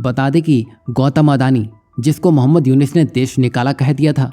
बता दें कि गौतम अडानी, जिसको मोहम्मद यूनिस ने देश निकाला कह दिया था,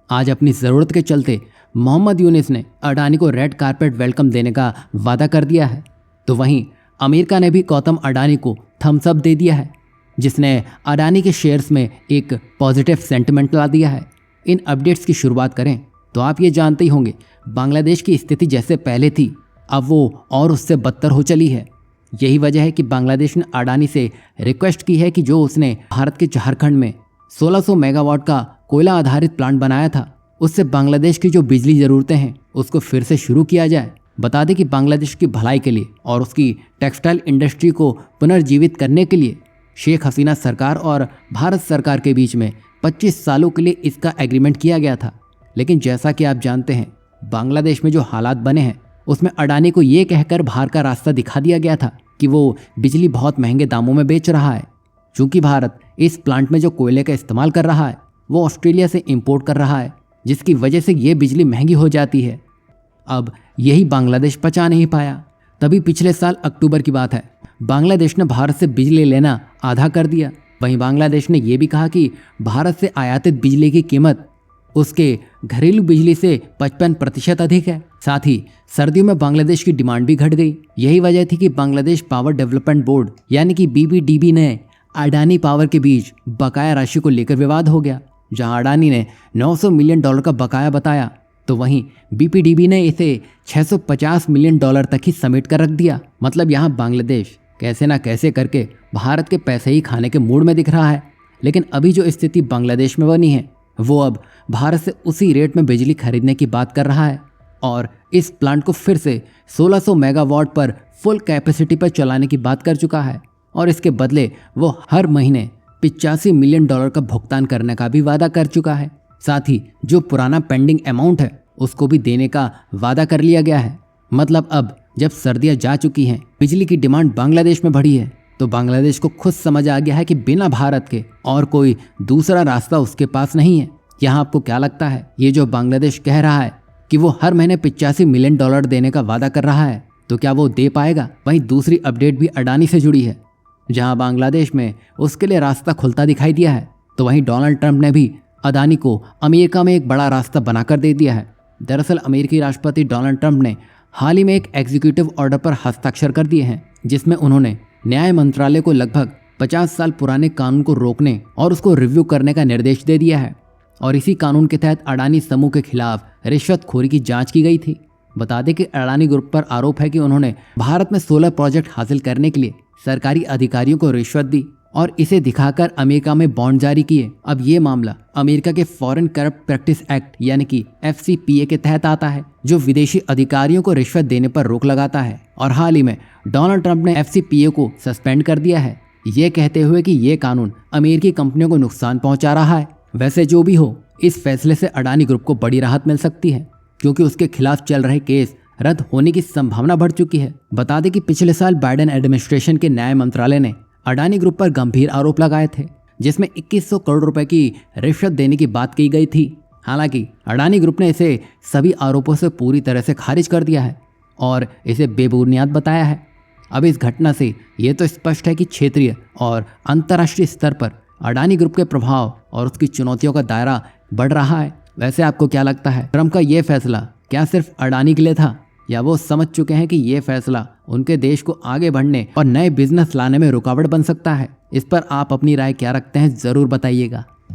आज अपनी ज़रूरत के चलते मोहम्मद यूनिस ने अडानी को रेड कारपेट वेलकम देने का वादा कर दिया है। तो वहीं अमेरिका ने भी गौतम अडानी को थम्स अप दे दिया है, जिसने अडानी के शेयर्स में एक पॉजिटिव सेंटिमेंट ला दिया है। इन अपडेट्स की शुरुआत करें तो आप ये जानते ही होंगे, बांग्लादेश की स्थिति जैसे पहले थी अब वो और उससे बदतर हो चली है। यही वजह है कि बांग्लादेश ने अडानी से रिक्वेस्ट की है कि जो उसने भारत के झारखंड में 1600 मेगावाट का कोयला आधारित प्लांट बनाया था, उससे बांग्लादेश की जो बिजली ज़रूरतें हैं उसको फिर से शुरू किया जाए। बता दें कि बांग्लादेश की भलाई के लिए और उसकी टेक्सटाइल इंडस्ट्री को पुनर्जीवित करने के लिए शेख हसीना सरकार और भारत सरकार के बीच में 25 सालों के लिए इसका एग्रीमेंट किया गया था। लेकिन जैसा कि आप जानते हैं, बांग्लादेश में जो हालात बने हैं उसमें अडानी को ये कहकर बाहर का रास्ता दिखा दिया गया था कि वो बिजली बहुत महंगे दामों में बेच रहा है। चूँकि भारत इस प्लांट में जो कोयले का इस्तेमाल कर रहा है वो ऑस्ट्रेलिया से इंपोर्ट कर रहा है, जिसकी वजह से ये बिजली महंगी हो जाती है। अब यही बांग्लादेश पचा नहीं पाया। तभी पिछले साल अक्टूबर की बात है, बांग्लादेश ने भारत से बिजली लेना आधा कर दिया। वहीं बांग्लादेश ने यह भी कहा कि भारत से आयातित बिजली की कीमत उसके घरेलू बिजली से 55% अधिक है। साथ ही सर्दियों में बांग्लादेश की डिमांड भी घट गई। यही वजह थी कि बांग्लादेश पावर डेवलपमेंट बोर्ड यानी कि BPDB ने अडानी पावर के बीच बकाया राशि को लेकर विवाद हो गया। जहां अडानी ने $900 मिलियन का बकाया बताया, तो वहीं BPDB ने इसे $650 मिलियन तक ही समेट कर रख दिया। मतलब यहाँ बांग्लादेश कैसे ना कैसे करके भारत के पैसे ही खाने के मूड में दिख रहा है। लेकिन अभी जो स्थिति बांग्लादेश में बनी है वो अब भारत से उसी रेट में बिजली खरीदने की बात कर रहा है और इस प्लांट को फिर से 1600 मेगावाट पर फुल कैपेसिटी पर चलाने की बात कर चुका है और इसके बदले वो हर महीने $85 मिलियन का भुगतान करने का भी वादा कर चुका है। साथ ही जो पुराना पेंडिंग अमाउंट है उसको भी देने का वादा कर लिया गया है। मतलब अब जब सर्दियां जा चुकी हैं, बिजली की डिमांड बांग्लादेश में बढ़ी है, तो बांग्लादेश को खुद समझ आ गया है कि बिना भारत के और कोई दूसरा रास्ता उसके पास नहीं है। यहाँ आपको क्या लगता है, ये जो बांग्लादेश कह रहा है कि वो हर महीने $85 मिलियन देने का वादा कर रहा है, तो क्या वो दे पाएगा? वहीं दूसरी अपडेट भी अडानी से जुड़ी है, जहां बांग्लादेश में उसके लिए रास्ता खुलता दिखाई दिया है। तो वहीं डोनाल्ड ट्रंप ने भी अडानी को अमेरिका में एक बड़ा रास्ता बनाकर दे दिया है। दरअसल अमेरिकी राष्ट्रपति डोनाल्ड ट्रंप ने हाल ही में एक एग्जीक्यूटिव ऑर्डर पर हस्ताक्षर कर दिए हैं, जिसमें उन्होंने न्याय मंत्रालय को लगभग 50 साल पुराने कानून को रोकने और उसको रिव्यू करने का निर्देश दे दिया है। और इसी कानून के तहत अडानी समूह के खिलाफ रिश्वतखोरी की जांच की गई थी। बता दें कि अडानी ग्रुप पर आरोप है कि उन्होंने भारत में सोलर प्रोजेक्ट हासिल करने के लिए सरकारी अधिकारियों को रिश्वत दी और इसे दिखाकर अमेरिका में बॉन्ड जारी किए। अब ये मामला अमेरिका के फॉरेन करप्ट प्रैक्टिस एक्ट यानी कि FCPA के तहत आता है, जो विदेशी अधिकारियों को रिश्वत देने पर रोक लगाता है। और हाल ही में डोनाल्ड ट्रंप ने FCPA को सस्पेंड कर दिया है, ये कहते हुए कि ये कानून अमेरिकी कंपनियों को नुकसान पहुंचा रहा है। वैसे जो भी हो, इस फैसले से अडानी ग्रुप को बड़ी राहत मिल सकती है, क्योंकि उसके खिलाफ चल रहे केस रद्द होने की संभावना बढ़ चुकी है। बता दें कि पिछले साल बाइडेन एडमिनिस्ट्रेशन के न्याय मंत्रालय ने अडानी ग्रुप पर गंभीर आरोप लगाए थे, जिसमें 2100 करोड़ रुपए की रिश्वत देने की बात की गई थी। हालांकि अडानी ग्रुप ने इसे सभी आरोपों से पूरी तरह से खारिज कर दिया है और इसे बेबुनियाद बताया है। अब इस घटना से ये तो स्पष्ट है कि क्षेत्रीय और अंतर्राष्ट्रीय स्तर पर अडानी ग्रुप के प्रभाव और उसकी चुनौतियों का दायरा बढ़ रहा है। वैसे आपको क्या लगता है, ट्रंप का ये फैसला क्या सिर्फ अडानी के लिए था, या वो समझ चुके हैं कि ये फैसला उनके देश को आगे बढ़ने और नए बिजनेस लाने में रुकावट बन सकता है? इस पर आप अपनी राय क्या रखते हैं, जरूर बताइएगा।